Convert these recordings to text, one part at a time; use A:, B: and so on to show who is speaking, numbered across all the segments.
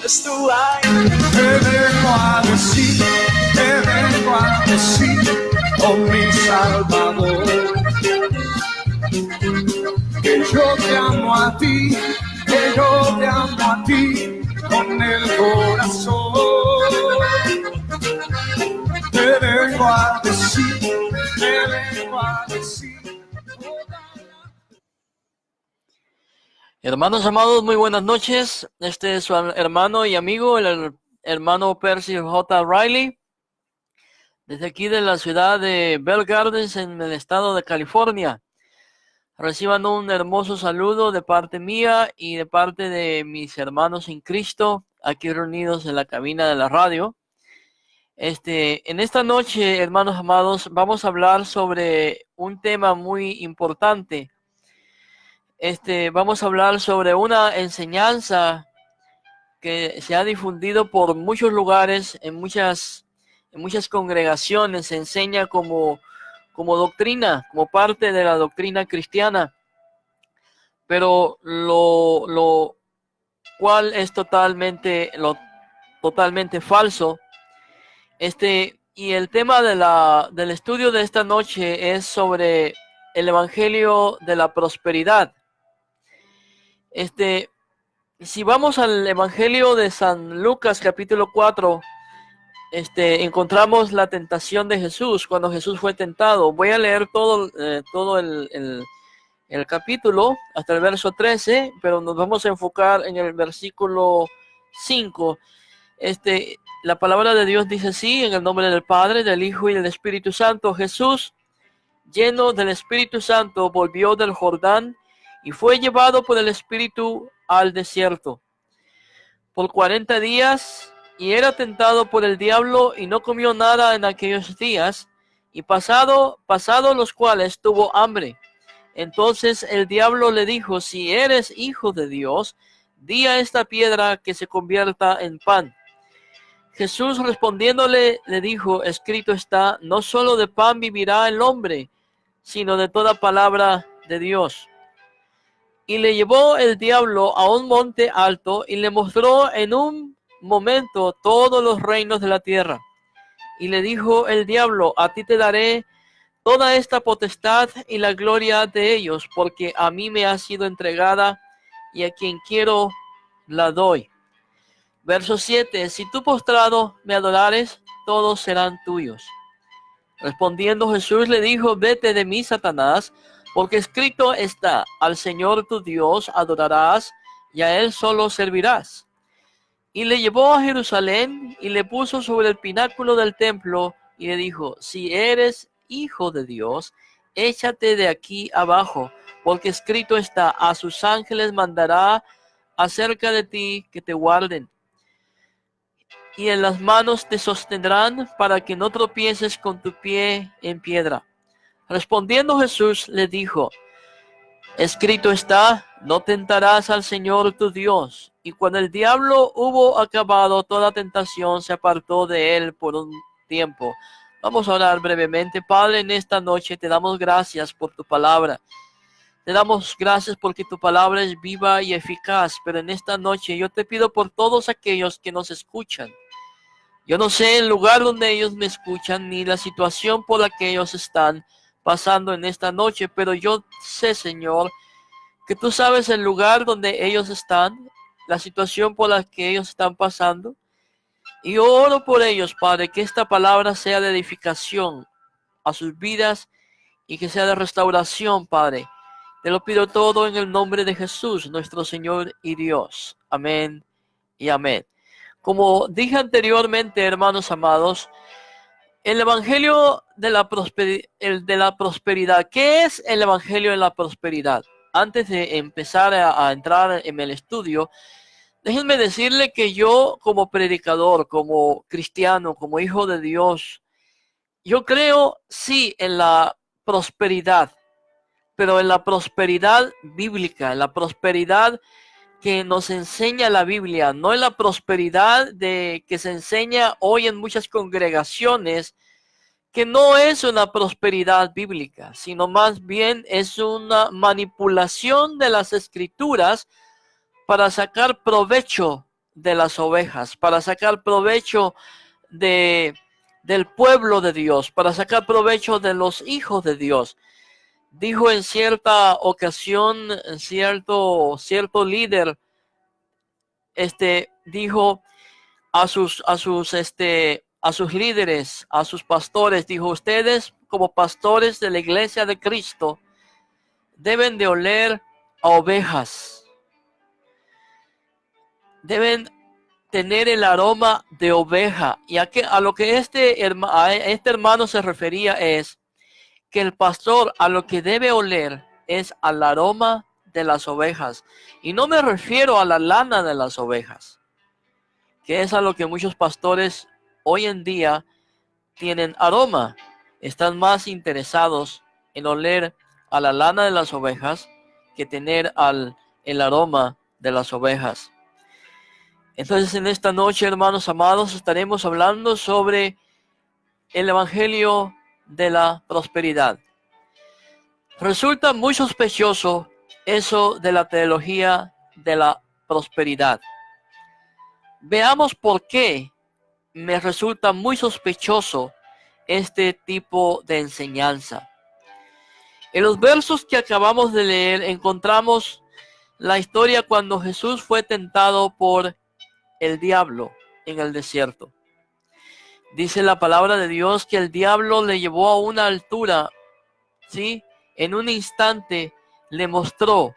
A: esto hay. Te vengo a decir, oh mi Salvador, que yo te amo a ti, que yo te amo a ti con el corazón. Te vengo a decir, te vengo a decir.
B: Hermanos amados, muy buenas noches. Este es su hermano y amigo, el hermano Percy J. Riley, desde aquí de la ciudad de Bell Gardens, en el estado de California. Reciban un hermoso saludo de parte mía y de parte de mis hermanos en Cristo, aquí reunidos en la cabina de la radio. En esta noche, hermanos amados, vamos a hablar sobre un tema muy importante. Vamos a hablar sobre una enseñanza que se ha difundido por muchos lugares, en muchas congregaciones. Se enseña como doctrina, como parte de la doctrina cristiana, pero lo cual es totalmente falso. Y el tema del estudio de esta noche es sobre el evangelio de la prosperidad. Si vamos al Evangelio de San Lucas, capítulo 4, encontramos la tentación de Jesús, cuando Jesús fue tentado. Voy a leer todo el capítulo, hasta el verso 13, pero nos vamos a enfocar en el versículo 5. La palabra de Dios dice así: en el nombre del Padre, del Hijo y del Espíritu Santo. Jesús, lleno del Espíritu Santo, volvió del Jordán y fue llevado por el Espíritu al desierto por 40 días, y era tentado por el diablo, y no comió nada en aquellos días, y pasado los cuales tuvo hambre. Entonces el diablo le dijo: si eres hijo de Dios, di a esta piedra que se convierta en pan. Jesús respondiéndole le dijo: escrito está, no solo de pan vivirá el hombre, sino de toda palabra de Dios. Y le llevó el diablo a un monte alto y le mostró en un momento todos los reinos de la tierra. Y le dijo el diablo: a ti te daré toda esta potestad y la gloria de ellos, porque a mí me ha sido entregada, y a quien quiero la doy. Verso 7. Si tú postrado me adorares, todos serán tuyos. Respondiendo Jesús le dijo: vete de mí, Satanás, porque escrito está, al Señor tu Dios adorarás, y a Él solo servirás. Y le llevó a Jerusalén, y le puso sobre el pináculo del templo, y le dijo: si eres hijo de Dios, échate de aquí abajo, porque escrito está, a sus ángeles mandará acerca de ti que te guarden, y en las manos te sostendrán, para que no tropieces con tu pie en piedra. Respondiendo Jesús le dijo: escrito está, no tentarás al Señor tu Dios. Y cuando el diablo hubo acabado toda tentación, se apartó de él por un tiempo. Vamos a orar brevemente. Padre, en esta noche te damos gracias por tu palabra. Te damos gracias porque tu palabra es viva y eficaz. Pero en esta noche yo te pido por todos aquellos que nos escuchan. Yo no sé el lugar donde ellos me escuchan, ni la situación por la que ellos están pasando en esta noche, pero yo sé, Señor, que tú sabes el lugar donde ellos están, la situación por la que ellos están pasando. Y yo oro por ellos, Padre, que esta palabra sea de edificación a sus vidas y que sea de restauración, Padre. Te lo pido todo en el nombre de Jesús, nuestro Señor y Dios. Amén y amén. Como dije anteriormente, hermanos amados, el evangelio de la prosperidad. ¿Qué es el evangelio de la prosperidad? Antes de empezar a entrar en el estudio, déjenme decirle que yo, como predicador, como cristiano, como hijo de Dios, yo creo sí en la prosperidad, pero en la prosperidad bíblica, en la prosperidad que nos enseña la Biblia, no en la prosperidad que se enseña hoy en muchas congregaciones, que no es una prosperidad bíblica, sino más bien es una manipulación de las escrituras para sacar provecho de las ovejas, para sacar provecho del pueblo de Dios, para sacar provecho de los hijos de Dios. Dijo en cierta ocasión, cierto líder, dijo a sus líderes, a sus pastores, dijo: ustedes como pastores de la iglesia de Cristo deben de oler a ovejas, deben tener el aroma de oveja. Y a lo que este hermano se refería es que el pastor a lo que debe oler es al aroma de las ovejas. Y no me refiero a la lana de las ovejas, que es a lo que muchos pastores hoy en día tienen aroma. Están más interesados en oler a la lana de las ovejas que tener el aroma de las ovejas. Entonces, en esta noche, hermanos amados, estaremos hablando sobre el evangelio de la prosperidad. Resulta muy sospechoso eso de la teología de la prosperidad. Veamos por qué me resulta muy sospechoso este tipo de enseñanza. En los versos que acabamos de leer encontramos la historia cuando Jesús fue tentado por el diablo en el desierto. Dice la palabra de Dios que el diablo le llevó a una altura, ¿sí? En un instante le mostró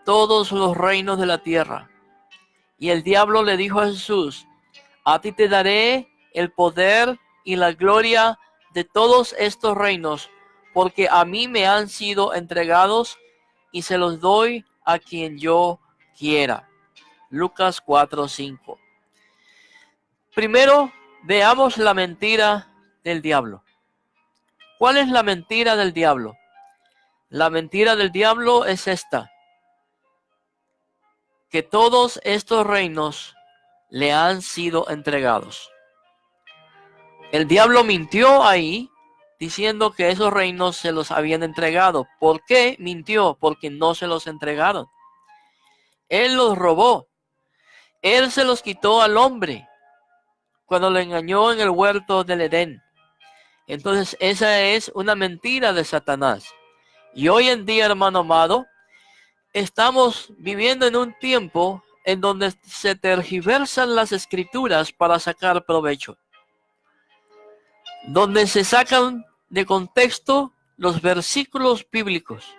B: todos los reinos de la tierra. Y el diablo le dijo a Jesús: a ti te daré el poder y la gloria de todos estos reinos, porque a mí me han sido entregados y se los doy a quien yo quiera. Lucas 4:5. Primero, veamos la mentira del diablo. ¿Cuál es la mentira del diablo? La mentira del diablo es esta: que todos estos reinos le han sido entregados. El diablo mintió ahí diciendo que esos reinos se los habían entregado. ¿Por qué mintió? Porque no se los entregaron. Él los robó. Él se los quitó al hombre cuando lo engañó en el huerto del Edén. Entonces esa es una mentira de Satanás. Y hoy en día, hermano amado, estamos viviendo en un tiempo en donde se tergiversan las escrituras para sacar provecho, donde se sacan de contexto los versículos bíblicos.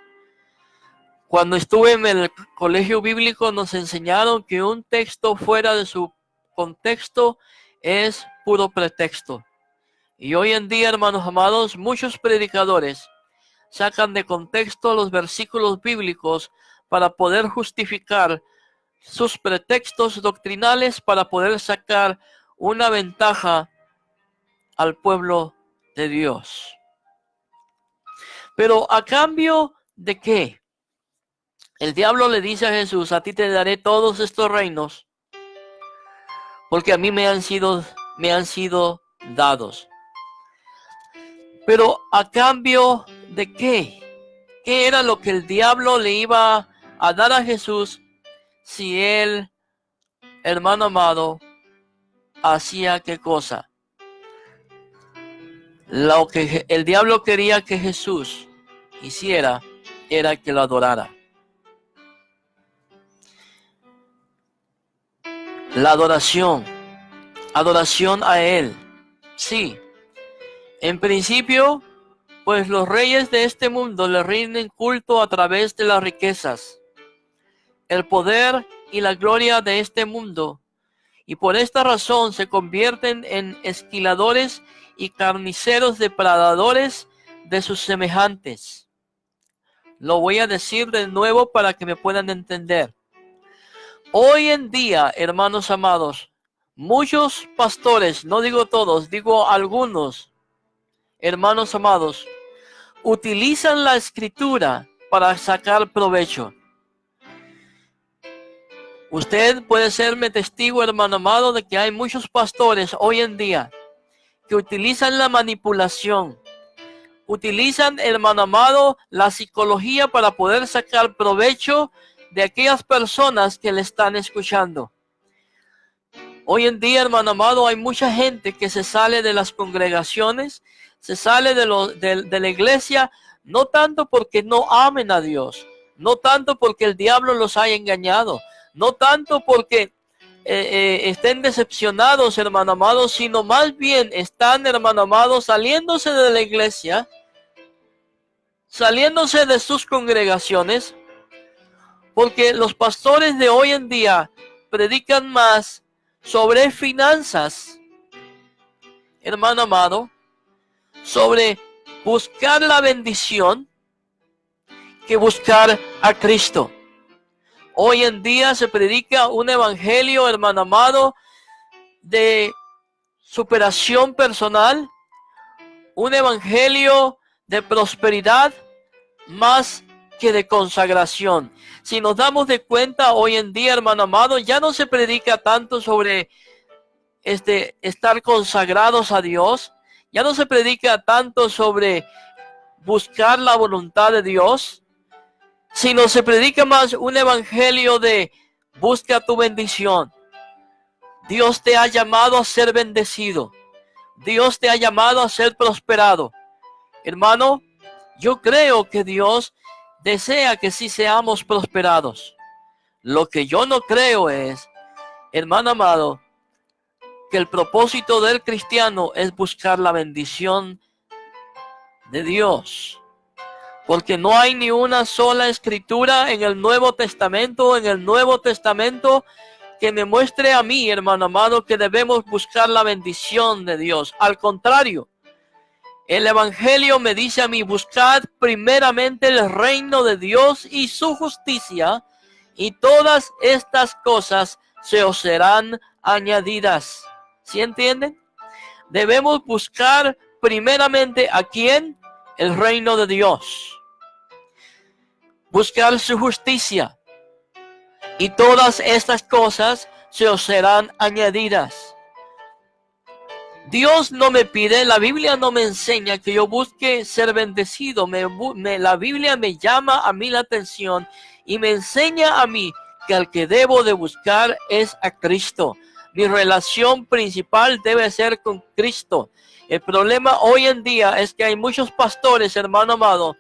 B: Cuando estuve en el colegio bíblico nos enseñaron que un texto fuera de su contexto es puro pretexto. Y hoy en día, hermanos amados, muchos predicadores sacan de contexto los versículos bíblicos para poder justificar sus pretextos doctrinales, para poder sacar una ventaja al pueblo de Dios. Pero ¿a cambio de qué? El diablo le dice a Jesús: a ti te daré todos estos reinos, porque a mí me han sido dados. Pero ¿a cambio de qué? ¿Qué era lo que el diablo le iba a dar a Jesús si él, hermano amado, hacía qué cosa? Lo que el diablo quería que Jesús hiciera era que lo adorara. La adoración a él. Sí, en principio, pues los reyes de este mundo le rinden culto a través de las riquezas, el poder y la gloria de este mundo, y por esta razón se convierten en esquiladores y carniceros depredadores de sus semejantes. Lo voy a decir de nuevo para que me puedan entender. Hoy en día, hermanos amados, muchos pastores, no digo todos, digo algunos, hermanos amados, utilizan la escritura para sacar provecho. Usted puede serme testigo, hermano amado, de que hay muchos pastores hoy en día que utilizan la manipulación, utilizan, hermano amado, la psicología para poder sacar provecho de aquellas personas que le están escuchando. Hoy en día, hermano amado, hay mucha gente que se sale de las congregaciones, se sale de la iglesia, no tanto porque no amen a Dios, no tanto porque el diablo los haya engañado, no tanto porque estén decepcionados, hermano amado, sino más bien están, hermano amado, saliéndose de la iglesia, saliéndose de sus congregaciones, porque los pastores de hoy en día predican más sobre finanzas, hermano amado, sobre buscar la bendición que buscar a Cristo. Hoy en día se predica un evangelio, hermano amado, de superación personal, un evangelio de prosperidad más que de consagración. Si nos damos de cuenta hoy en día, hermano amado, ya no se predica tanto sobre estar consagrados a Dios, ya no se predica tanto sobre buscar la voluntad de Dios, sino se predica más un evangelio de busca tu bendición. Dios te ha llamado a ser bendecido. Dios te ha llamado a ser prosperado. Hermano, yo creo que Dios desea que sí seamos prosperados. Lo que yo no creo es, hermano amado, que el propósito del cristiano es buscar la bendición de Dios. Porque no hay ni una sola escritura en el Nuevo Testamento, que me muestre a mí, hermano amado, que debemos buscar la bendición de Dios. Al contrario, el Evangelio me dice a mí, buscad primeramente el reino de Dios y su justicia, y todas estas cosas se os serán añadidas. ¿Sí entienden? Debemos buscar primeramente ¿a quién? El reino de Dios. Buscar su justicia. Y todas estas cosas se os serán añadidas. Dios no me pide, la Biblia no me enseña que yo busque ser bendecido. La Biblia me llama a mí la atención y me enseña a mí que al que debo de buscar es a Cristo. Mi relación principal debe ser con Cristo. El problema hoy en día es que hay muchos pastores, hermano amado,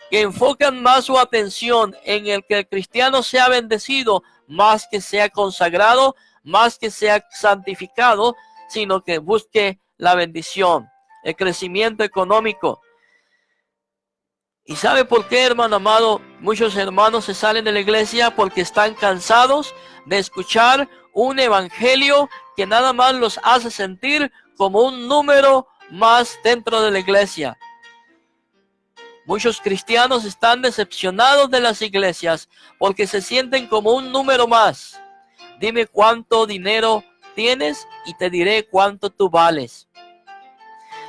B: que enfocan más su atención en el que el cristiano sea bendecido, más que sea consagrado, más que sea santificado, sino que busque la bendición, el crecimiento económico. ¿Y sabe por qué, hermano amado? Muchos hermanos se salen de la iglesia porque están cansados de escuchar un evangelio que nada más los hace sentir como un número más dentro de la iglesia. Muchos cristianos están decepcionados de las iglesias porque se sienten como un número más. Dime cuánto dinero tienes y te diré cuánto tú vales.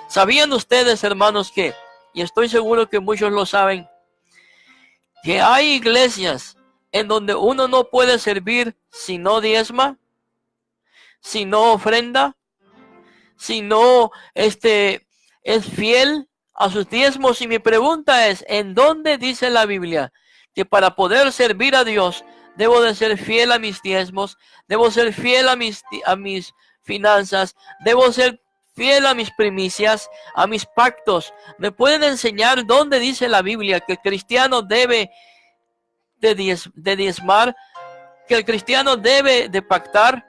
B: ¿Sabían ustedes, hermanos, y estoy seguro que muchos lo saben, que hay iglesias en donde uno no puede servir si no diezma, si no ofrenda, si no es fiel a sus diezmos? Y mi pregunta es, ¿en dónde dice la Biblia que para poder servir a Dios debo de ser fiel a mis diezmos, debo ser fiel a mis finanzas, debo ser fiel a mis primicias, a mis pactos? ¿Me pueden enseñar dónde dice la Biblia que el cristiano debe de diezmar, que el cristiano debe de pactar?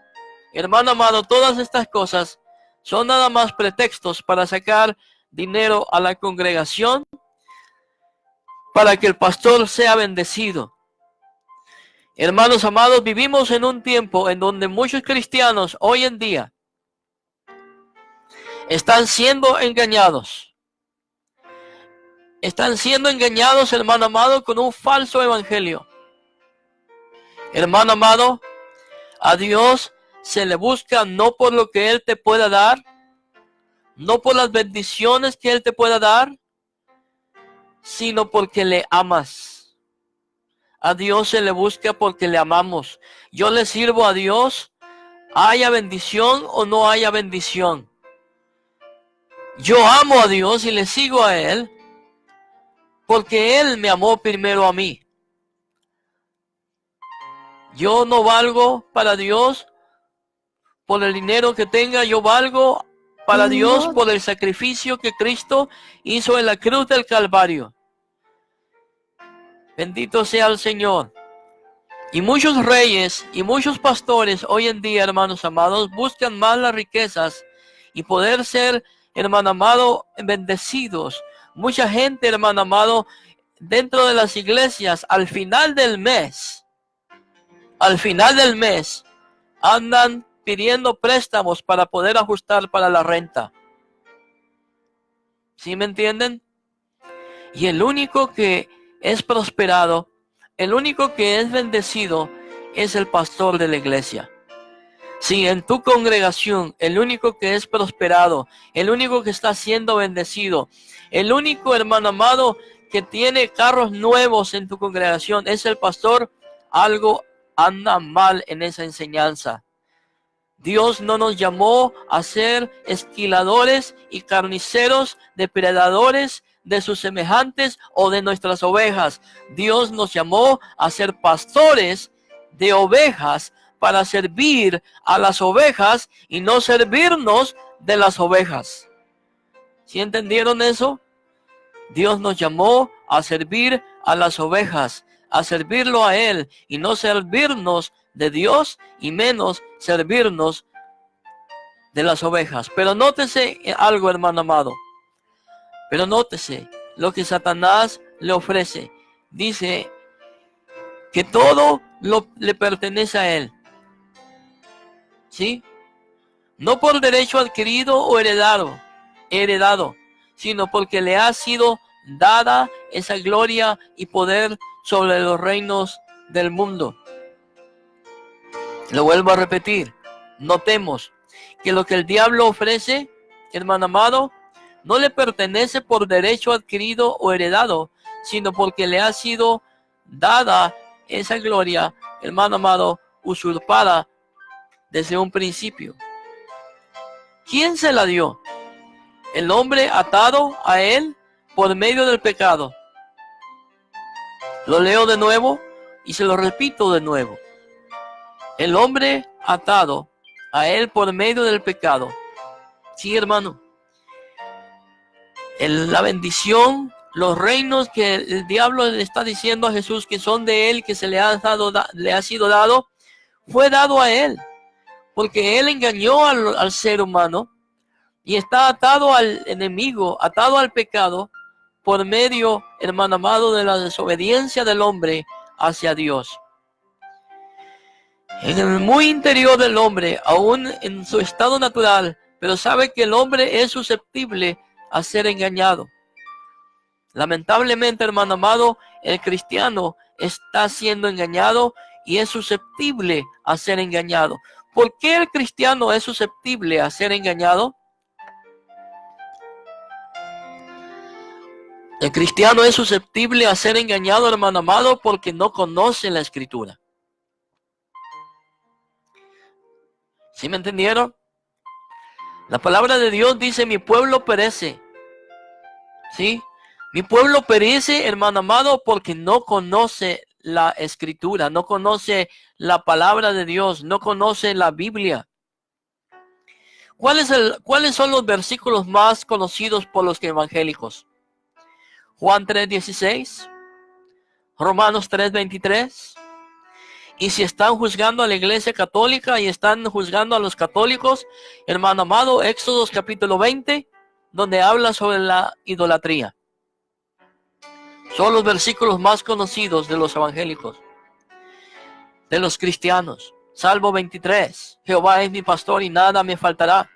B: Hermano amado, todas estas cosas son nada más pretextos para sacar dinero a la congregación, para que el pastor sea bendecido. Hermanos amados, vivimos en un tiempo en donde muchos cristianos hoy en día están siendo engañados. Están siendo engañados, hermano amado, con un falso evangelio. Hermano amado, a Dios se le busca no por lo que Él te pueda dar, no por las bendiciones que Él te pueda dar, sino porque le amas. A Dios se le busca porque le amamos. Yo le sirvo a Dios, haya bendición o no haya bendición. Yo amo a Dios y le sigo a Él porque Él me amó primero a mí. Yo no valgo para Dios por el dinero que tenga, yo valgo para Dios por el sacrificio que Cristo hizo en la cruz del Calvario. Bendito sea el Señor. Y muchos reyes y muchos pastores hoy en día, hermanos amados, buscan más las riquezas y poder ser, hermano amado, bendecidos. Mucha gente, hermano amado, dentro de las iglesias, al final del mes, andan pidiendo préstamos para poder ajustar para la renta. ¿Sí me entienden? Y el único que es prosperado, el único que es bendecido, es el pastor de la iglesia. Si en tu congregación, el único que es prosperado, el único que está siendo bendecido, el único, hermano amado, que tiene carros nuevos en tu congregación es el pastor, algo anda mal en esa enseñanza. Dios no nos llamó a ser esquiladores y carniceros, depredadores de sus semejantes o de nuestras ovejas. Dios nos llamó a ser pastores de ovejas para servir a las ovejas y no servirnos de las ovejas. ¿Sí entendieron eso? Dios nos llamó a servir a las ovejas, a servirlo a Él y no servirnos de Dios y menos servirnos de las ovejas. Pero nótese algo, hermano amado. Pero nótese lo que Satanás le ofrece. Dice que todo le pertenece a él. ¿Sí? No por derecho adquirido o heredado, sino porque le ha sido dada esa gloria y poder sobre los reinos del mundo. Lo vuelvo a repetir. Notemos que lo que el diablo ofrece, hermano amado, no le pertenece por derecho adquirido o heredado, sino porque le ha sido dada esa gloria, hermano amado, usurpada desde un principio. ¿Quién se la dio? El hombre atado a él por medio del pecado. Lo leo de nuevo y se lo repito de nuevo. El hombre atado a él por medio del pecado. Sí, hermano. La bendición, los reinos que el diablo le está diciendo a Jesús que son de él, que se le ha sido dado, fue dado a él. Porque él engañó al ser humano y está atado al enemigo, atado al pecado, por medio, hermano amado, de la desobediencia del hombre hacia Dios. En el muy interior del hombre, aún en su estado natural, pero sabe que el hombre es susceptible a ser engañado. Lamentablemente, hermano amado, el cristiano está siendo engañado y es susceptible a ser engañado. ¿Por qué el cristiano es susceptible a ser engañado? El cristiano es susceptible a ser engañado, hermano amado, porque no conoce la Escritura. ¿Sí me entendieron? La palabra de Dios dice, mi pueblo perece. ¿Sí? Mi pueblo perece, hermano amado, porque no conoce la Escritura, no conoce la palabra de Dios, no conoce la Biblia. ¿Cuáles son los versículos más conocidos por los evangélicos? Juan 3:16, Romanos 3:23. Y si están juzgando a la iglesia católica y están juzgando a los católicos, hermano amado, Éxodo capítulo 20, donde habla sobre la idolatría. Son los versículos más conocidos de los evangélicos, de los cristianos. Salmo 23, Jehová es mi pastor y nada me faltará.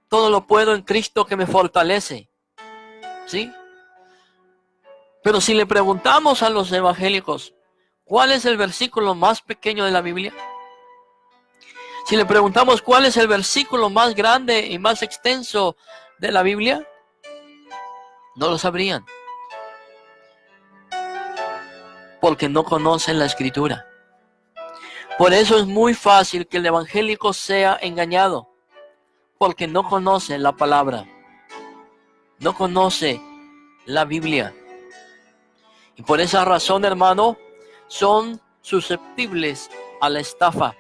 B: Todo lo puedo en Cristo que me fortalece. ¿Sí? Pero si le preguntamos a los evangélicos, ¿cuál es el versículo más pequeño de la Biblia? Si le preguntamos cuál es el versículo más grande y más extenso de la Biblia, no lo sabrían. Porque no conocen la Escritura. Por eso es muy fácil que el evangélico sea engañado. Porque no conoce la palabra. No conoce la Biblia. Y por esa razón, hermano, son susceptibles a la estafa.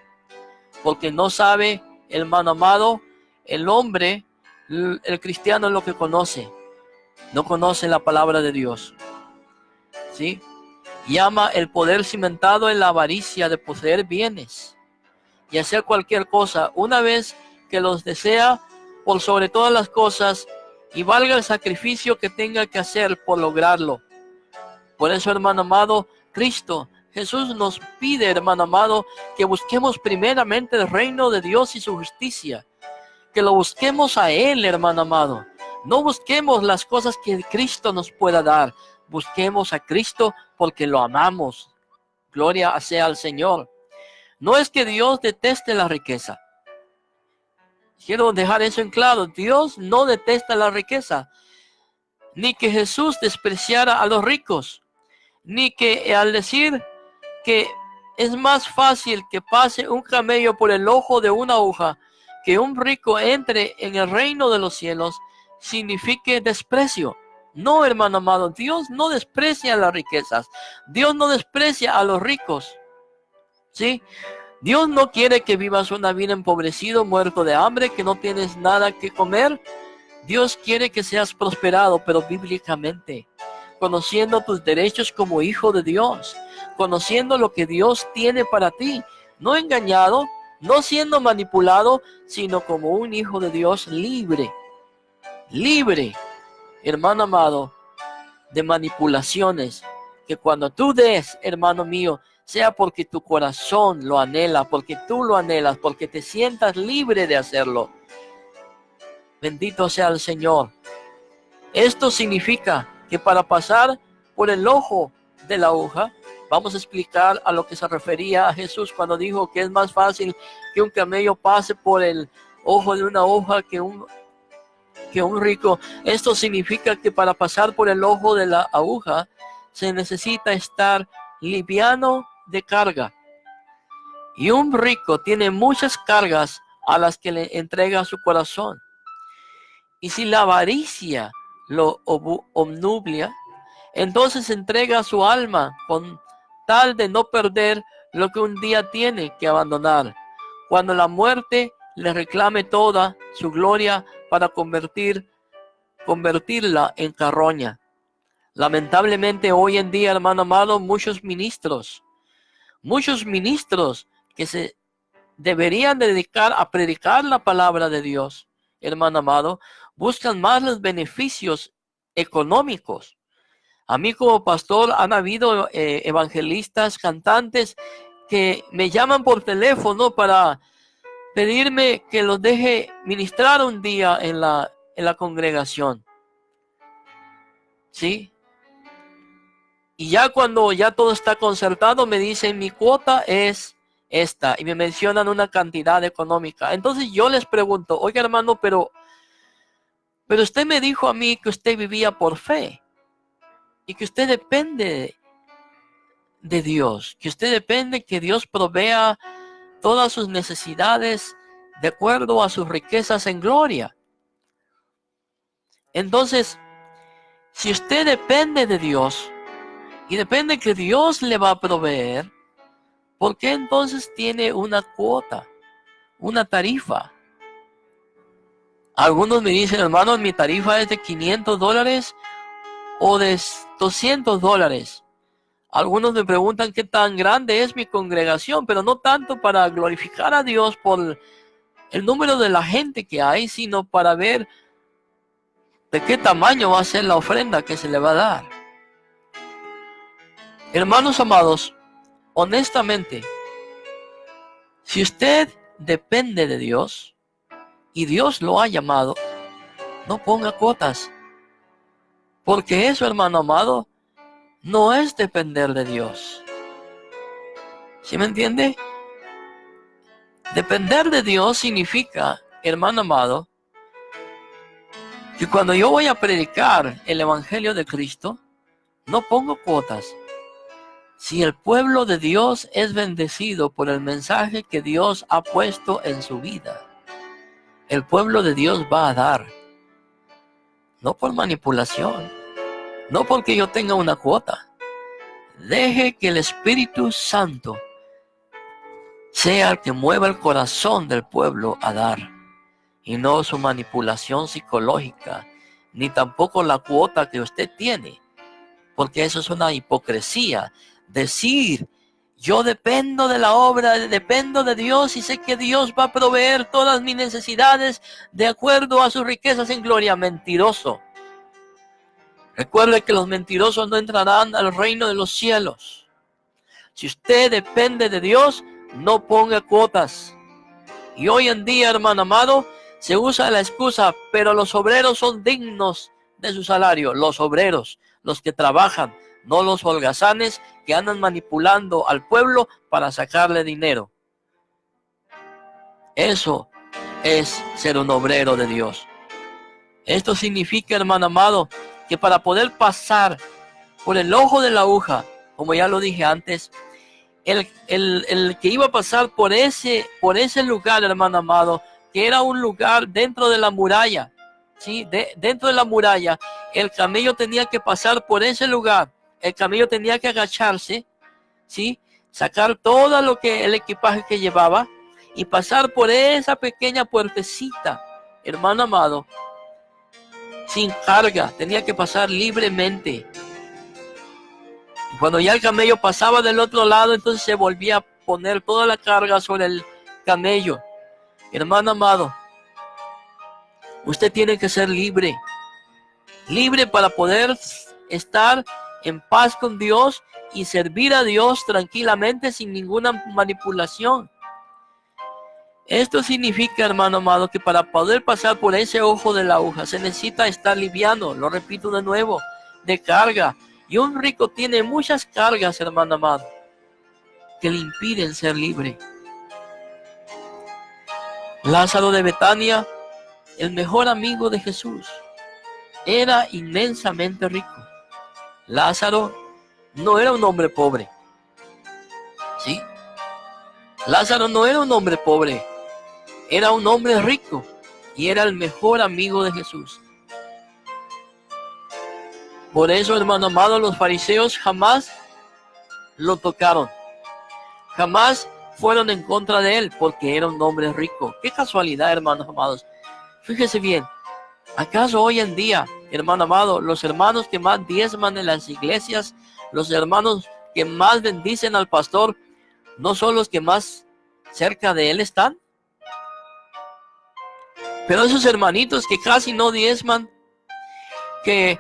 B: porque no sabe, hermano amado, el hombre, el cristiano es lo que conoce, no conoce la palabra de Dios, ¿sí? Llama el poder cimentado en la avaricia de poseer bienes y hacer cualquier cosa, una vez que los desea por sobre todas las cosas, y valga el sacrificio que tenga que hacer por lograrlo. Por eso, hermano amado, Cristo, Jesús nos pide, hermano amado, que busquemos primeramente el reino de Dios y su justicia, que lo busquemos a Él, hermano amado. No busquemos las cosas que Cristo nos pueda dar, busquemos a Cristo porque lo amamos. Gloria sea al Señor. No es que Dios deteste la riqueza. Quiero dejar eso en claro. Dios no detesta la riqueza, ni que Jesús despreciara a los ricos, ni que al decir que es más fácil que pase un camello por el ojo de una aguja que un rico entre en el reino de los cielos, signifique desprecio. No, hermano amado, Dios no desprecia las riquezas. Dios no desprecia a los ricos, ¿sí? Dios no quiere que vivas una vida empobrecido, muerto de hambre, que no tienes nada que comer. Dios quiere que seas prosperado, pero bíblicamente, conociendo tus derechos como hijo de Dios, conociendo lo que Dios tiene para ti, no engañado, no siendo manipulado, sino como un hijo de Dios libre, hermano amado, de manipulaciones, que cuando tú des, hermano mío, sea porque tu corazón lo anhela, porque tú lo anhelas, porque te sientas libre de hacerlo. Bendito sea el Señor. Esto significa que para pasar por el ojo de la aguja, vamos a explicar a lo que se refería a Jesús cuando dijo que es más fácil que un camello pase por el ojo de una aguja que un rico. Esto significa que para pasar por el ojo de la aguja se necesita estar liviano de carga. Y un rico tiene muchas cargas a las que le entrega su corazón. Y si la avaricia lo obnubla, entonces entrega su alma con tal de no perder lo que un día tiene que abandonar, cuando la muerte le reclame toda su gloria para convertirla en carroña. Lamentablemente hoy en día, hermano amado, muchos ministros que se deberían dedicar a predicar la palabra de Dios, hermano amado, buscan más los beneficios económicos. A mí como pastor han habido evangelistas, cantantes que me llaman por teléfono para pedirme que los deje ministrar un día en la congregación. ¿Sí? Y ya cuando ya todo está concertado, me dicen mi cuota es esta y me mencionan una cantidad económica. Entonces yo les pregunto, oiga hermano, pero usted me dijo a mí que usted vivía por fe y que usted depende de Dios, que usted depende que Dios provea todas sus necesidades de acuerdo a sus riquezas en gloria. Entonces, si usted depende de Dios y depende que Dios le va a proveer, ¿por qué entonces tiene una cuota, una tarifa? Algunos me dicen, hermano, mi tarifa es de $500 o de $200. Algunos me preguntan qué tan grande es mi congregación, pero no tanto para glorificar a Dios por el número de la gente que hay, sino para ver de qué tamaño va a ser la ofrenda que se le va a dar. Hermanos amados, honestamente, si usted depende de Dios y Dios lo ha llamado, no ponga cuotas, porque eso, hermano amado, no es depender de Dios. ¿Sí me entiende? Depender de Dios significa, hermano amado, que cuando yo voy a predicar el Evangelio de Cristo, no pongo cuotas. Si el pueblo de Dios es bendecido por el mensaje que Dios ha puesto en su vida, el pueblo de Dios va a dar. No por manipulación, no porque yo tenga una cuota. Deje que el Espíritu Santo sea el que mueva el corazón del pueblo a dar, y no su manipulación psicológica, ni tampoco la cuota que usted tiene, porque eso es una hipocresía. Decir, yo dependo de la obra, dependo de Dios y sé que Dios va a proveer todas mis necesidades de acuerdo a sus riquezas en gloria. Mentiroso. Recuerde que los mentirosos no entrarán al reino de los cielos. Si usted depende de Dios, no ponga cuotas. Y hoy en día, hermano amado, se usa la excusa, pero los obreros son dignos de su salario. Los obreros, los que trabajan, no los holgazanes que andan manipulando al pueblo para sacarle dinero. Eso es ser un obrero de Dios. Esto significa, hermano amado, que para poder pasar por el ojo de la aguja, como ya lo dije antes, el que iba a pasar por ese lugar, hermano amado, que era un lugar dentro de la muralla, ¿sí? Dentro de la muralla, el camello tenía que pasar por ese lugar. El camello tenía que agacharse, ¿sí? Sacar todo el equipaje que llevaba y pasar por esa pequeña puertecita, hermano amado, sin carga. Tenía que pasar libremente. Cuando ya el camello pasaba del otro lado, entonces se volvía a poner toda la carga sobre el camello. Hermano amado, usted tiene que ser libre. Libre para poder estar en paz con Dios y servir a Dios tranquilamente sin ninguna manipulación. Esto significa, hermano amado, que para poder pasar por ese ojo de la aguja se necesita estar liviano, lo repito de nuevo, de carga. Y un rico tiene muchas cargas, hermano amado, que le impiden ser libre. Lázaro de Betania, el mejor amigo de Jesús, era inmensamente rico. Lázaro no era un hombre pobre, ¿sí? Lázaro no era un hombre pobre, era un hombre rico y era el mejor amigo de Jesús. Por eso, hermano amado, los fariseos jamás lo tocaron. Jamás fueron en contra de él porque era un hombre rico. Qué casualidad, hermanos amados. Fíjese bien, ¿acaso hoy en día, hermano amado, los hermanos que más diezman en las iglesias, los hermanos que más bendicen al pastor, no son los que más cerca de él están? Pero esos hermanitos que casi no diezman, que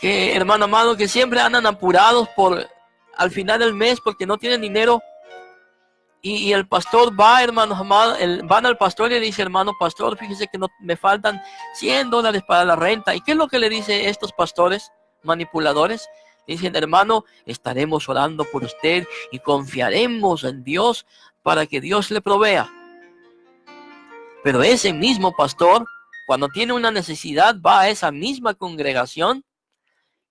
B: hermano amado, que siempre andan apurados al final del mes porque no tienen dinero, y el pastor va, hermanos amados, van al pastor y le dice, hermano pastor, fíjese que no, me faltan $100 para la renta. ¿Y qué es lo que le dice estos pastores manipuladores? Dicen, hermano, estaremos orando por usted y confiaremos en Dios para que Dios le provea. Pero ese mismo pastor, cuando tiene una necesidad, va a esa misma congregación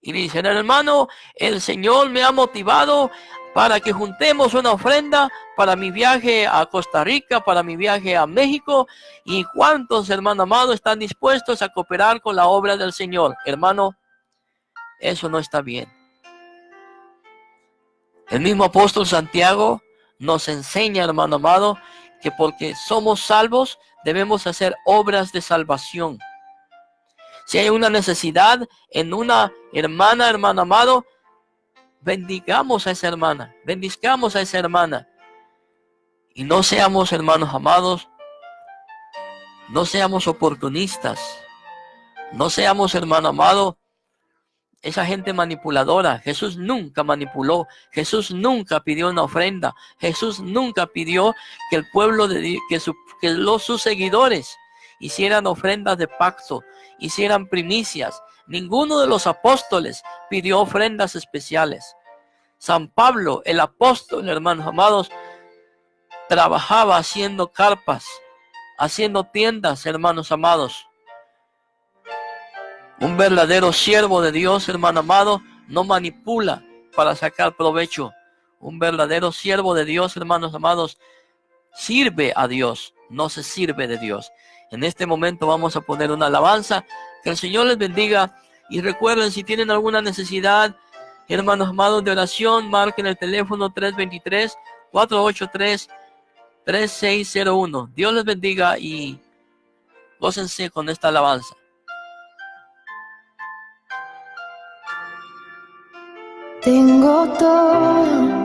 B: y le dicen, hermano, el Señor me ha motivado para que juntemos una ofrenda para mi viaje a Costa Rica, para mi viaje a México. ¿Y cuántos, hermano amado, están dispuestos a cooperar con la obra del Señor? Hermano, eso no está bien. El mismo apóstol Santiago nos enseña, hermano amado, que porque somos salvos debemos hacer obras de salvación. Si hay una necesidad en una hermana, hermano amado, bendigamos a esa hermana, bendizcamos a esa hermana. Y no seamos, hermanos amados, no seamos oportunistas, no seamos, hermano amado, esa gente manipuladora. Jesús nunca manipuló, Jesús nunca pidió una ofrenda, Jesús nunca pidió que el pueblo, sus seguidores hicieran ofrendas de pacto, hicieran primicias. Ninguno de los apóstoles pidió ofrendas especiales. San Pablo, el apóstol, hermanos amados, trabajaba haciendo carpas, haciendo tiendas, hermanos amados. Un verdadero siervo de Dios, hermano amado, no manipula para sacar provecho. Un verdadero siervo de Dios, hermanos amados, sirve a Dios, no se sirve de Dios. En este momento vamos a poner una alabanza. Que el Señor les bendiga. Y recuerden, si tienen alguna necesidad, hermanos amados, de oración, marquen el teléfono 323-483-4399. 3601. Dios les bendiga y gócense con esta alabanza.
C: Tengo todo,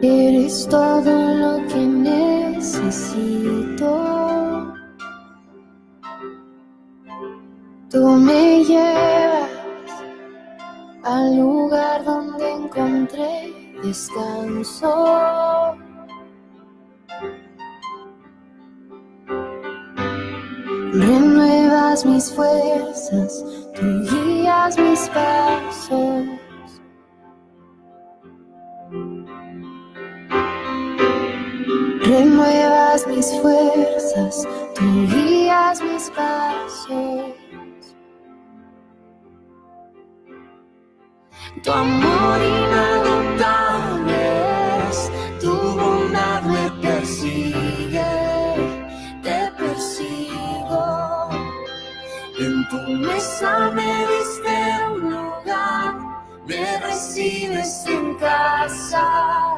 C: eres todo lo que necesito. Tú me llevas al lugar donde encontré descanso. Renuevas mis fuerzas, tú guías mis pasos. Renuevas mis fuerzas, tú guías mis pasos. Tu amor inagotable es, tu bondad me persigue, te persigo. En tu mesa me diste un lugar, me recibes en casa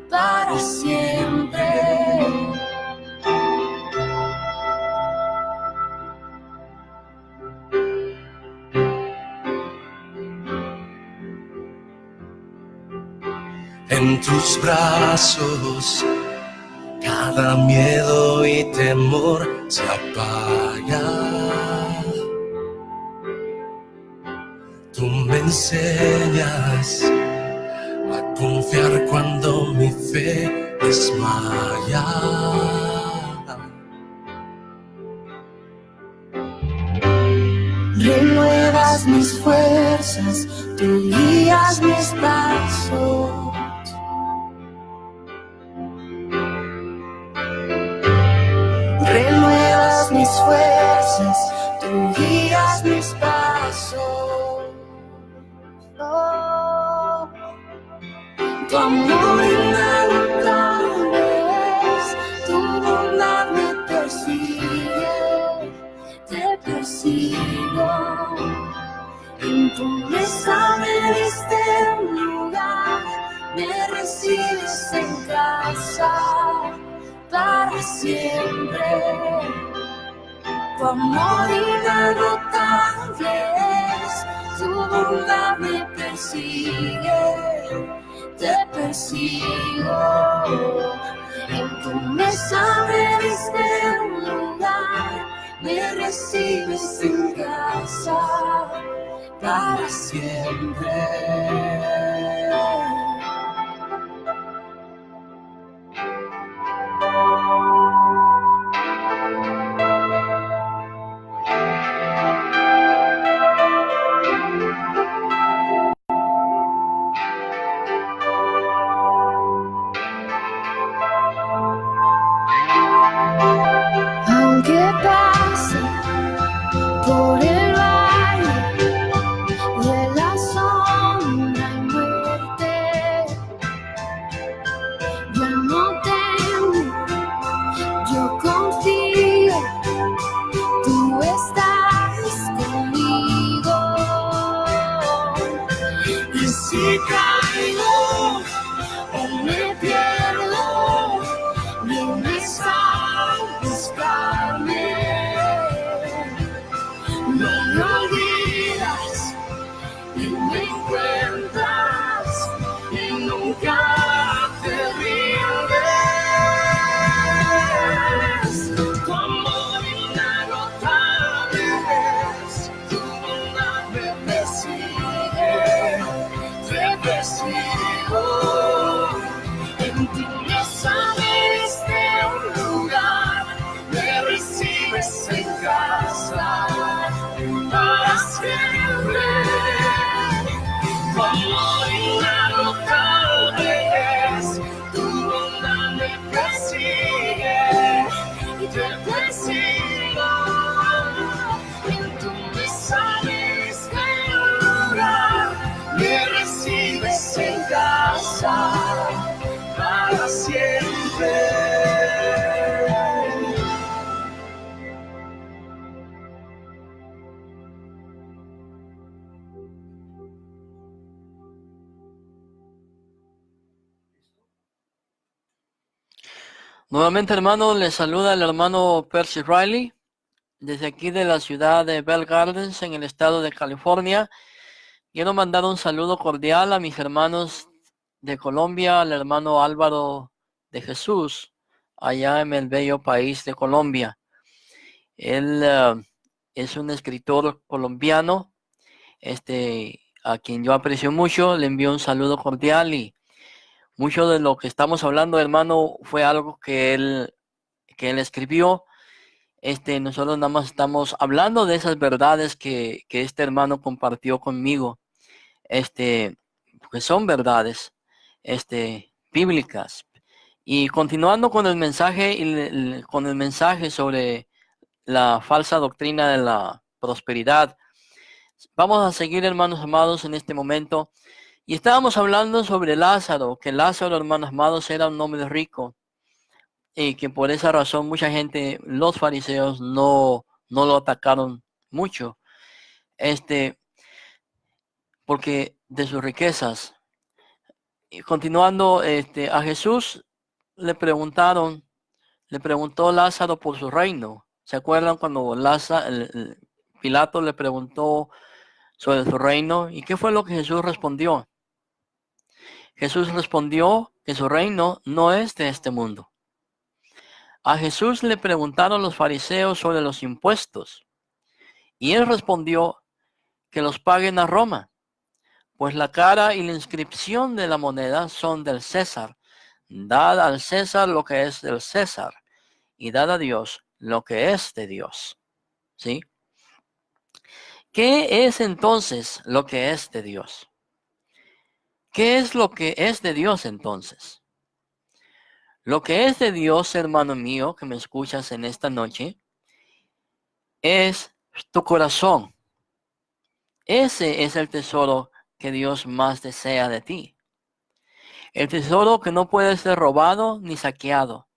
C: para siempre.
D: En tus brazos cada miedo y temor se apaga. Tú me enseñas a confiar cuando mi fe desmaya.
C: Renuevas mis fuerzas, tú guías mis pasos. Renuevas mis fuerzas, tú guías mis pasos. Oh, tu amor inagotable es, tu bondad me persigue, te persigo. En tu mesa me diste un lugar, me recibes en casa para siempre. Tu amor inagotable es, tu bondad me persigue, te persigo. En tu mesa me diste un lugar, me recibes en casa para siempre. Aunque pase por el valle de la sombra y muerte, ya no temo, yo confío, tú estás conmigo. Y si caigo o me pierdo, vienes a buscarme.
B: Nuevamente, hermano, les saluda el hermano Percy Riley, desde aquí de la ciudad de Bell Gardens, en el estado de California. Quiero mandar un saludo cordial a mis hermanos de Colombia, al hermano Álvaro de Jesús, allá en el bello país de Colombia. Él es un escritor colombiano, a quien yo aprecio mucho. Le envío un saludo cordial, y mucho de lo que estamos hablando, hermano, fue algo que él escribió. Nosotros nada más estamos hablando de esas verdades que este hermano compartió conmigo, pues son verdades, bíblicas. Y continuando con el mensaje, con el mensaje sobre la falsa doctrina de la prosperidad, vamos a seguir, hermanos amados, en este momento. Y estábamos hablando sobre Lázaro, que Lázaro, hermanos amados, era un hombre rico, y que por esa razón mucha gente, los fariseos, no lo atacaron mucho, porque de sus riquezas. Y continuando, a Jesús le preguntó Lázaro por su reino. ¿Se acuerdan cuando Pilato le preguntó sobre su reino? ¿Y qué fue lo que Jesús respondió? Jesús respondió que su reino no es de este mundo. A Jesús le preguntaron los fariseos sobre los impuestos, y él respondió que los paguen a Roma, pues la cara y la inscripción de la moneda son del César. Dad al César lo que es del César, y dad a Dios lo que es de Dios. ¿Sí? ¿Qué es entonces lo que es de Dios? ¿Qué es lo que es de Dios entonces? Lo que es de Dios, hermano mío, que me escuchas en esta noche, es tu corazón. Ese es el tesoro que Dios más desea de ti. El tesoro que no puede ser robado ni saqueado.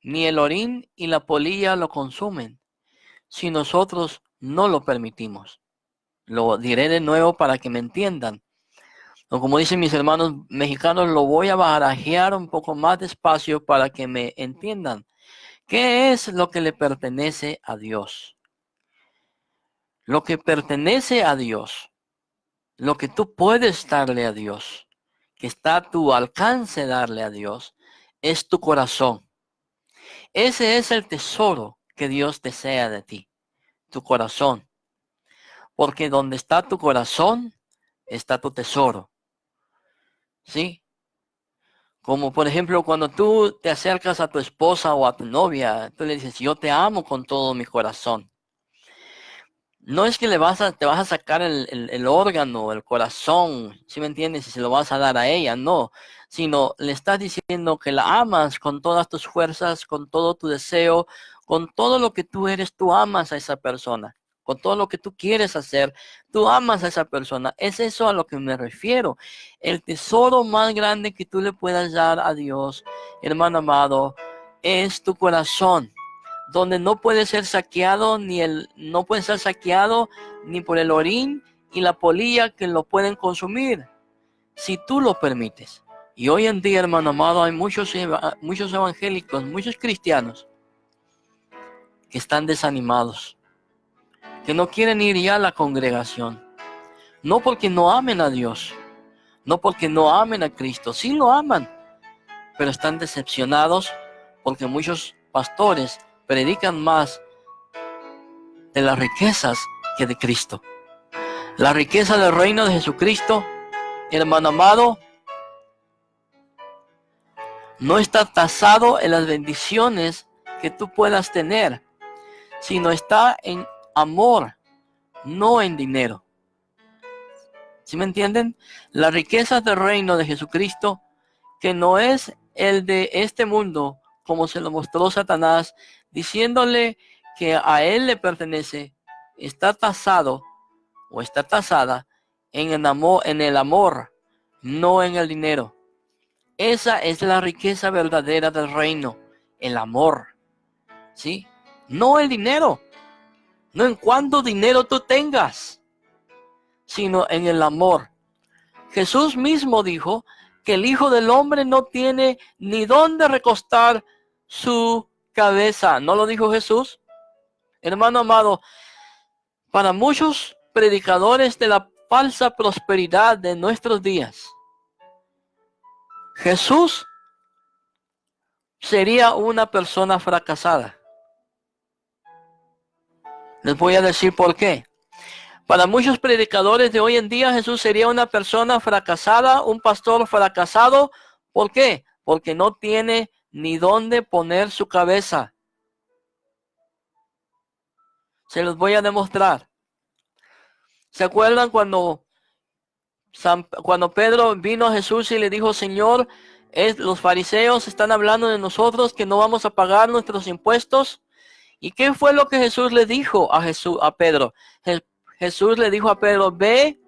B: Ni el orín y la polilla lo consumen, si nosotros no lo permitimos. Lo diré de nuevo para que me entiendan. O como dicen mis hermanos mexicanos, lo voy a barajear un poco más despacio para que me entiendan. ¿Qué es lo que le pertenece a Dios? Lo que pertenece a Dios, lo que tú puedes darle a Dios, que está a tu alcance darle a Dios, es tu corazón. Ese es el tesoro que Dios desea de ti, tu corazón. Porque donde está tu corazón, está tu tesoro. ¿Sí? Como por ejemplo, cuando tú te acercas a tu esposa o a tu novia, tú le dices, yo te amo con todo mi corazón. No es que te vas a sacar el órgano, el corazón, ¿sí me entiendes? Y se lo vas a dar a ella, no. Sino le estás diciendo que la amas con todas tus fuerzas, con todo tu deseo, con todo lo que tú eres, tú amas a esa persona. Con todo lo que tú quieres hacer, tú amas a esa persona. Es eso a lo que me refiero. El tesoro más grande que tú le puedas dar a Dios, hermano amado, es tu corazón, donde no puede ser saqueado no puede ser saqueado ni por el orín y la polilla que lo pueden consumir, si tú lo permites. Y hoy en día, hermano amado, hay muchos evangélicos, muchos cristianos que están desanimados, que no quieren ir ya a la congregación, no porque no amen a Dios, no porque no amen a Cristo, sí lo aman, pero están decepcionados porque muchos pastores predican más de las riquezas que de Cristo. La riqueza del reino de Jesucristo, hermano amado, no está tasado en las bendiciones que tú puedas tener, sino está en amor, no en dinero. ¿Sí me entienden? La riqueza del reino de Jesucristo, que no es el de este mundo, como se lo mostró Satanás, diciéndole que a él le pertenece, está tasado o está tasada en el amor, no en el dinero. Esa es la riqueza verdadera del reino, el amor, ¿sí? No el dinero, no en cuánto dinero tú tengas, sino en el amor. Jesús mismo dijo que el Hijo del Hombre no tiene ni dónde recostar su cabeza. ¿No lo dijo Jesús? Hermano amado, para muchos predicadores de la falsa prosperidad de nuestros días, Jesús sería una persona fracasada. Les voy a decir por qué. Para muchos predicadores de hoy en día, Jesús sería una persona fracasada, un pastor fracasado. ¿Por qué? Porque no tiene ni dónde poner su cabeza. Se los voy a demostrar. ¿Se acuerdan cuando Pedro vino a Jesús y le dijo, Señor, los fariseos están hablando de nosotros que no vamos a pagar nuestros impuestos? ¿Y qué fue lo que Jesús le dijo a Pedro? Jesús le dijo a Pedro, ve,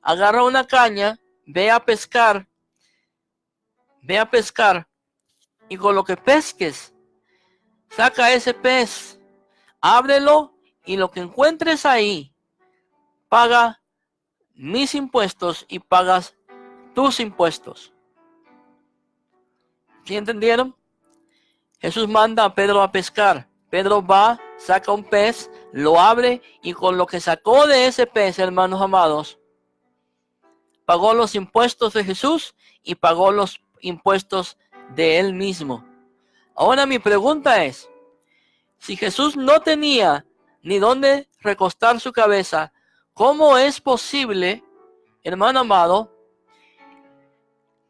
B: agarra una caña, ve a pescar, y con lo que pesques, saca ese pez, ábrelo, y lo que encuentres ahí, paga mis impuestos y pagas tus impuestos. ¿Sí entendieron? Jesús manda a Pedro a pescar. Pedro va, saca un pez, lo abre y con lo que sacó de ese pez, hermanos amados, pagó los impuestos de Jesús y pagó los impuestos de él mismo. Ahora mi pregunta es, si Jesús no tenía ni dónde recostar su cabeza, ¿cómo es posible, hermano amado,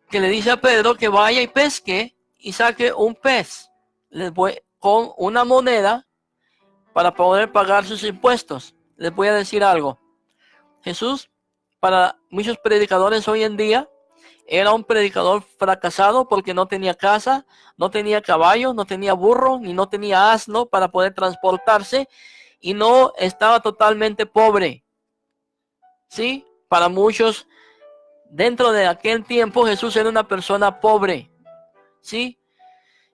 B: que le dice a Pedro que vaya y pesque y saque un pez con una moneda para poder pagar sus impuestos? Les voy a decir algo. Jesús, para muchos predicadores hoy en día, era un predicador fracasado porque no tenía casa, no tenía caballo, no tenía burro, ni no tenía asno para poder transportarse y no estaba totalmente pobre. ¿Sí? Para muchos, dentro de aquel tiempo, Jesús era una persona pobre. ¿Sí?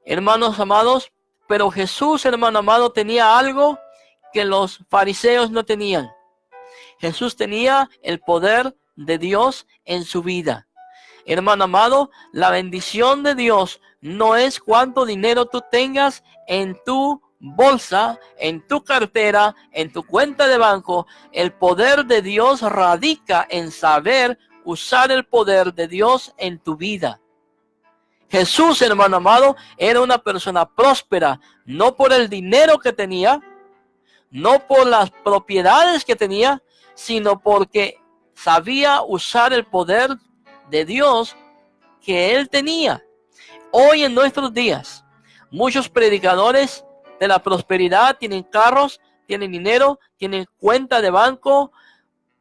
B: Hermanos amados, pero Jesús, hermano amado, tenía algo que los fariseos no tenían. Jesús tenía el poder de Dios en su vida. Hermano amado, la bendición de Dios no es cuánto dinero tú tengas en tu bolsa, en tu cartera, en tu cuenta de banco. El poder de Dios radica en saber usar el poder de Dios en tu vida. Jesús, hermano amado, era una persona próspera, no por el dinero que tenía, no por las propiedades que tenía, sino porque sabía usar el poder de Dios que él tenía. Hoy en nuestros días, muchos predicadores de la prosperidad tienen carros, tienen dinero, tienen cuenta de banco,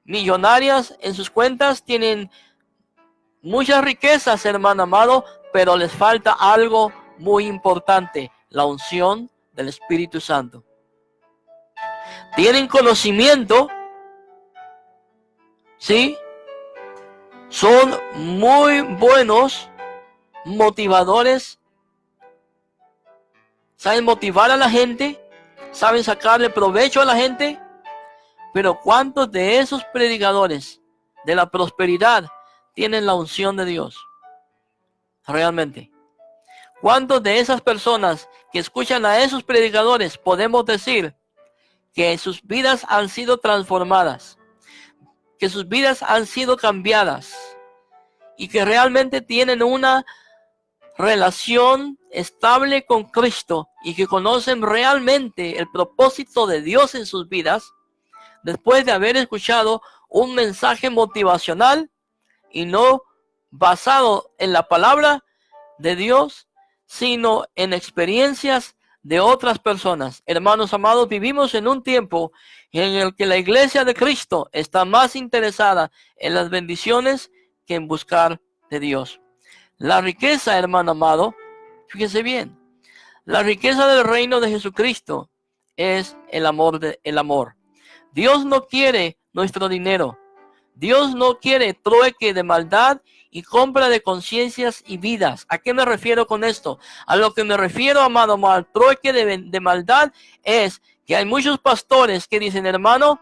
B: millonarias en sus cuentas, tienen muchas riquezas, hermano amado, pero les falta algo muy importante, la unción del Espíritu Santo. Tienen conocimiento, ¿sí? Son muy buenos motivadores, saben motivar a la gente, saben sacarle provecho a la gente, pero ¿cuántos de esos predicadores de la prosperidad tienen la unción de Dios? Realmente, ¿cuántos de esas personas que escuchan a esos predicadores podemos decir que sus vidas han sido transformadas, que sus vidas han sido cambiadas y que realmente tienen una relación estable con Cristo y que conocen realmente el propósito de Dios en sus vidas después de haber escuchado un mensaje motivacional y no basado en la palabra de Dios, sino en experiencias de otras personas? Hermanos amados, vivimos en un tiempo en el que la iglesia de Cristo está más interesada en las bendiciones que en buscar de Dios. La riqueza, hermano amado, fíjese bien, la riqueza del reino de Jesucristo es el amor. Dios no quiere nuestro dinero. Dios no quiere trueque de maldad y compra de conciencias y vidas. ¿A qué me refiero con esto? A lo que me refiero, amado, al trueque de maldad es que hay muchos pastores que dicen, hermano,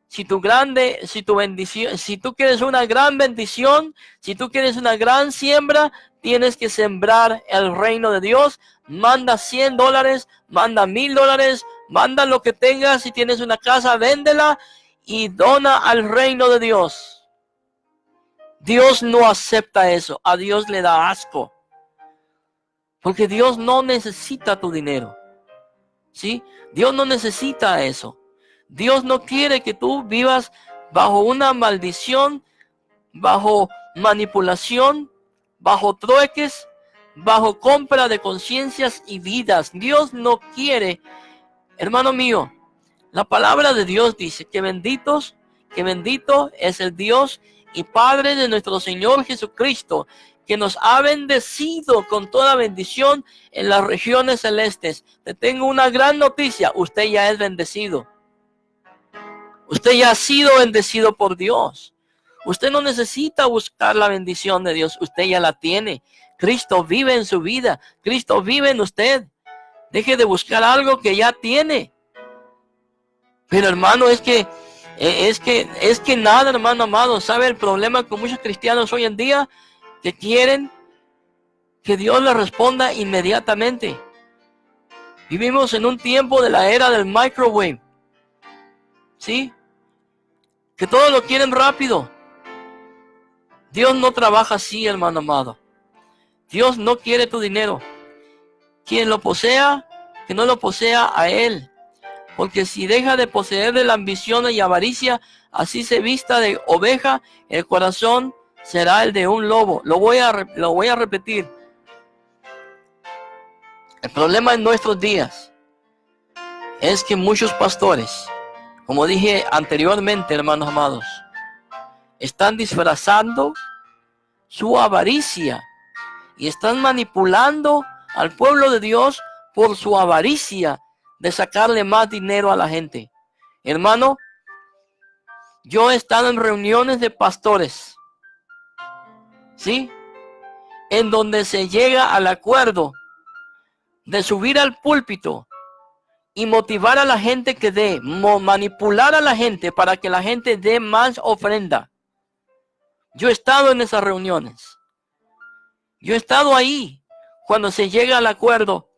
B: si tú quieres una gran bendición, si tú quieres una gran siembra, tienes que sembrar el reino de Dios. Manda $100, manda $1000, manda lo que tengas. Si tienes una casa, véndela y dona al reino de Dios. Dios no acepta eso. A Dios le da asco. Porque Dios no necesita tu dinero. ¿Sí? Dios no necesita eso. Dios no quiere que tú vivas bajo una maldición, bajo manipulación, bajo trueques, bajo compra de conciencias y vidas. Dios no quiere, hermano mío. La palabra de Dios dice que bendito es el Dios y Padre de nuestro Señor Jesucristo, que nos ha bendecido con toda bendición en las regiones celestes. Te tengo una gran noticia: usted ya es bendecido. Usted ya ha sido bendecido por Dios. Usted no necesita buscar la bendición de Dios. Usted ya la tiene. Cristo vive en su vida. Cristo vive en usted. Deje de buscar algo que ya tiene. Pero hermano, es que nada, hermano amado. ¿Sabe el problema con muchos cristianos hoy en día? Que quieren que Dios les responda inmediatamente. Vivimos en un tiempo de la era del microwave. ¿Sí? Que todos lo quieren rápido. Dios no trabaja así, hermano amado. Dios no quiere tu dinero. Quien lo posea, que no lo posea a Él. Porque si deja de poseer de la ambición y avaricia, así se vista de oveja, el corazón será el de un lobo. Lo voy a repetir. El problema en nuestros días es que muchos pastores, como dije anteriormente, hermanos amados, están disfrazando su avaricia y están manipulando al pueblo de Dios por su avaricia de sacarle más dinero a la gente. Hermano, yo he estado en reuniones de pastores, ¿sí? En donde se llega al acuerdo de subir al púlpito y motivar a la gente que dé, manipular a la gente para que la gente dé más ofrenda. Yo he estado en esas reuniones. Yo he estado ahí cuando se llega al acuerdo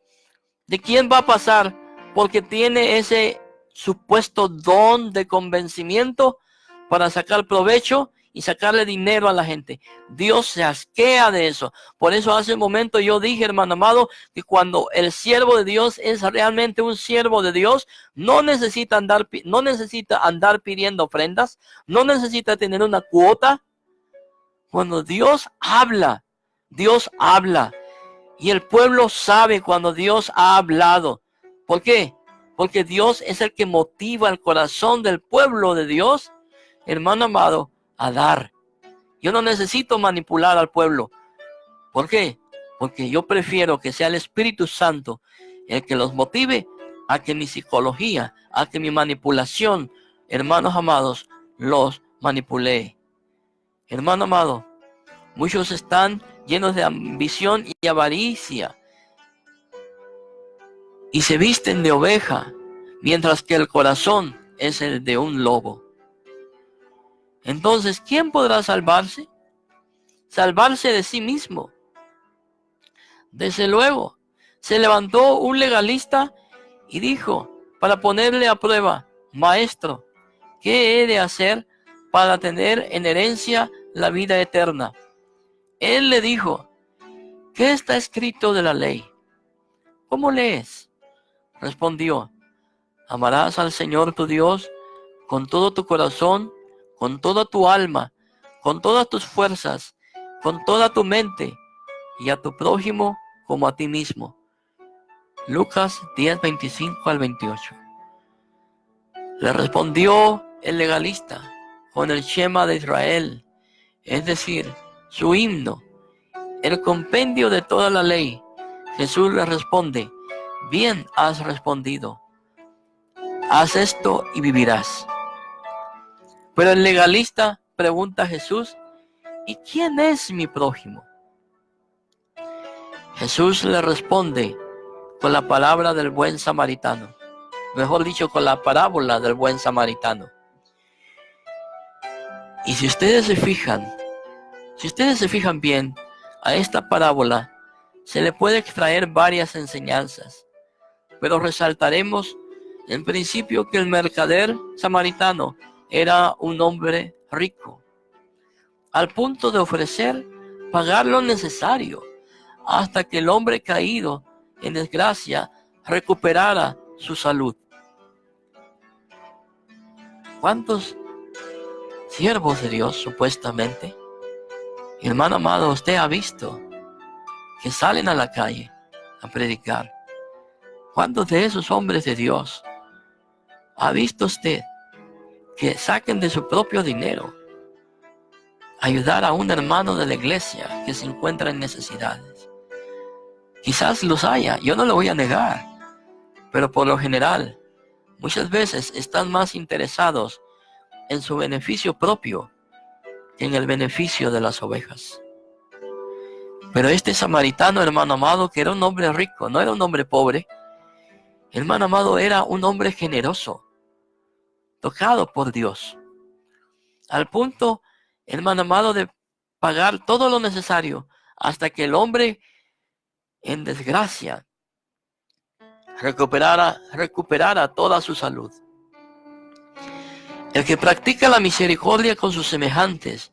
B: de quién va a pasar, porque tiene ese supuesto don de convencimiento para sacar provecho y sacarle dinero a la gente. Dios se asquea de eso. Por eso hace un momento yo dije, hermano amado, que cuando el siervo de Dios es realmente un siervo de Dios, no necesita andar pidiendo ofrendas, no necesita tener una cuota. Cuando Dios habla, y el pueblo sabe cuando Dios ha hablado. ¿Por qué? Porque Dios es el que motiva el corazón del pueblo de Dios, hermano amado, a dar. Yo no necesito manipular al pueblo. ¿Por qué? Porque yo prefiero que sea el Espíritu Santo el que los motive a que mi psicología, a que mi manipulación, hermanos amados, los manipulee. Hermano amado, muchos están llenos de ambición y avaricia y se visten de oveja, mientras que el corazón es el de un lobo. Entonces, ¿quién podrá salvarse? Salvarse de sí mismo. Desde luego, se levantó un legalista y dijo, para ponerle a prueba: Maestro, ¿qué he de hacer para tener en herencia la vida eterna? Él le dijo, ¿qué está escrito de la ley? ¿Cómo lees? Respondió, amarás al Señor tu Dios con todo tu corazón, con toda tu alma, con todas tus fuerzas, con toda tu mente, y a tu prójimo como a ti mismo. Lucas 10, 25 al 28. Le respondió el legalista con el Shema de Israel, es decir, su himno, el compendio de toda la ley. Jesús le responde, bien has respondido, haz esto y vivirás. Pero el legalista pregunta a Jesús, ¿y quién es mi prójimo? Jesús le responde con la palabra del buen samaritano, mejor dicho, con la parábola del buen samaritano. Y si ustedes se fijan bien, A esta parábola se le puede extraer varias enseñanzas, pero resaltaremos en principio que el mercader samaritano era un hombre rico, al punto de pagar lo necesario, hasta que el hombre caído en desgracia recuperara su salud. ¿Cuántos siervos de Dios, supuestamente, hermano amado, usted ha visto que salen a la calle a predicar? ¿Cuántos de esos hombres de Dios ha visto usted que saquen de su propio dinero ayudar a un hermano de la iglesia que se encuentra en necesidades? Quizás los haya, yo no lo voy a negar, pero por lo general, muchas veces están más interesados en su beneficio propio que en el beneficio de las ovejas. Pero este samaritano, hermano amado, que era un hombre rico, no era un hombre pobre, hermano amado, era un hombre generoso, tocado por Dios, al punto, hermano amado, de pagar todo lo necesario hasta que el hombre en desgracia recuperara toda su salud. El que practica la misericordia con sus semejantes,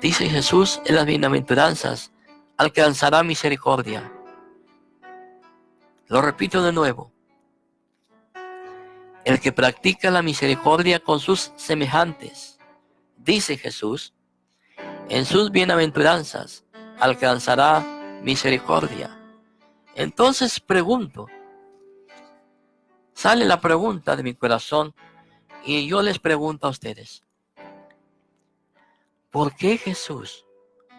B: dice Jesús en las bienaventuranzas, alcanzará misericordia. Lo repito de nuevo. El que practica la misericordia con sus semejantes, dice Jesús, en sus bienaventuranzas alcanzará misericordia. Entonces pregunto, sale la pregunta de mi corazón y yo les pregunto a ustedes, ¿por qué Jesús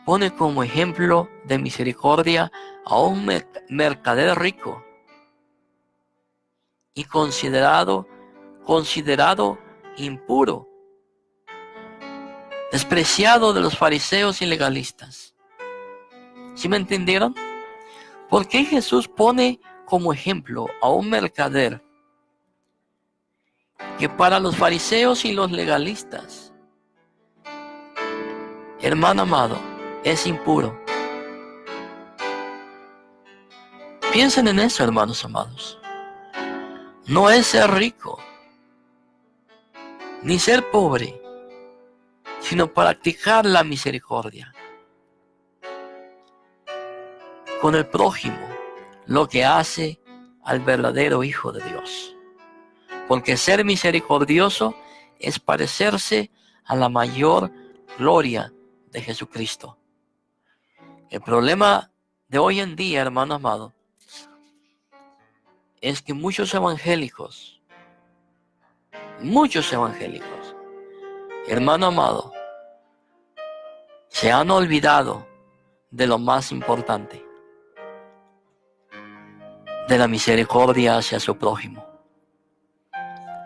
B: pone como ejemplo de misericordia a un mercader rico y considerado impuro, despreciado de los fariseos y legalistas? ¿Sí me entendieron? ¿Por qué Jesús pone como ejemplo a un mercader que para los fariseos y los legalistas, hermano amado, es impuro? Piensen en eso, hermanos amados. No es ser rico, ni ser pobre, sino practicar la misericordia con el prójimo, lo que hace al verdadero Hijo de Dios. Porque ser misericordioso es parecerse a la mayor gloria de Jesucristo. El problema de hoy en día, hermano amado, es que muchos evangélicos, hermano amado, se han olvidado de lo más importante, de la misericordia hacia su prójimo,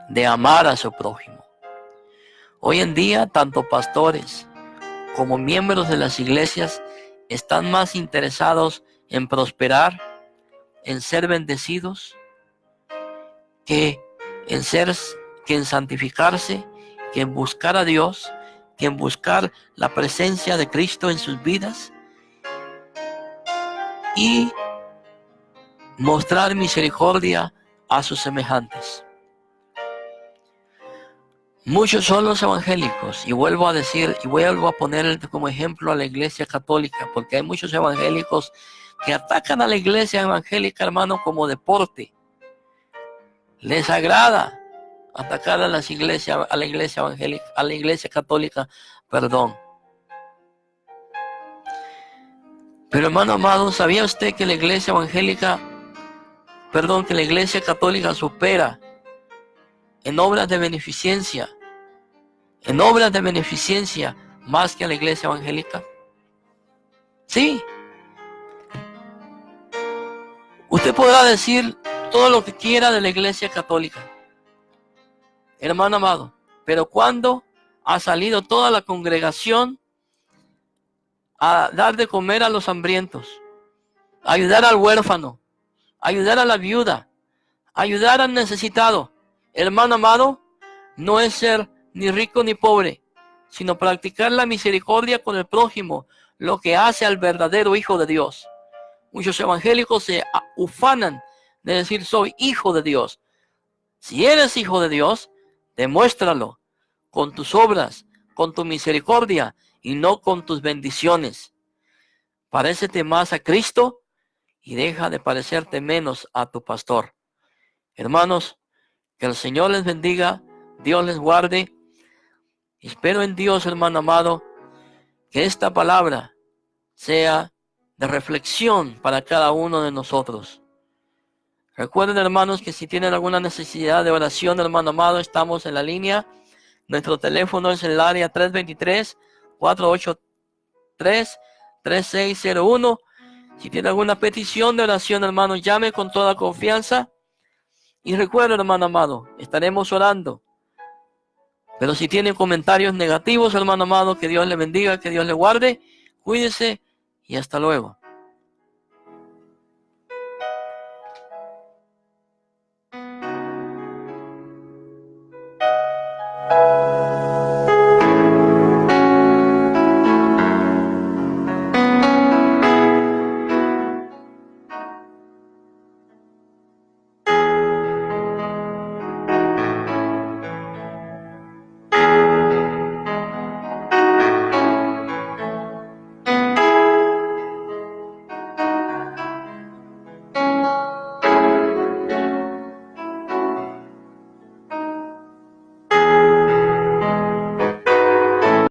B: de amar a su prójimo. Hoy en día, tanto pastores como miembros de las iglesias están más interesados en prosperar, en ser bendecidos, que en santificarse, que en buscar a Dios, que en buscar la presencia de Cristo en sus vidas y mostrar misericordia a sus semejantes. Muchos son los evangélicos, y vuelvo a decir, y vuelvo a poner como ejemplo a la iglesia católica, porque hay muchos evangélicos que atacan a la iglesia evangélica, hermano, como deporte. Les agrada atacar a la iglesia evangélica, a la iglesia católica, perdón. Pero hermano amado, ¿sabía usted que la iglesia católica supera en obras de beneficencia más que a la iglesia evangélica? Sí. Usted podrá decir todo lo que quiera de la iglesia católica, hermano amado, pero cuando ha salido toda la congregación a dar de comer a los hambrientos, a ayudar al huérfano, a ayudar a la viuda, a ayudar al necesitado, hermano amado, no es ser ni rico ni pobre, sino practicar la misericordia con el prójimo, lo que hace al verdadero hijo de Dios. Muchos evangélicos se ufanan de decir soy hijo de Dios. Si eres hijo de Dios, demuéstralo con tus obras, con tu misericordia y no con tus bendiciones. Parécete más a Cristo y deja de parecerte menos a tu pastor. Hermanos, que el Señor les bendiga, Dios les guarde. Espero en Dios, hermano amado, que esta palabra sea de reflexión para cada uno de nosotros. Recuerden, hermanos, que si tienen alguna necesidad de oración, hermano amado, estamos en la línea. Nuestro teléfono es el área 323-483-3601. Si tiene alguna petición de oración, hermano, llame con toda confianza. Y recuerden, hermano amado, estaremos orando. Pero si tienen comentarios negativos, hermano amado, que Dios le bendiga, que Dios le guarde. Cuídese y hasta luego.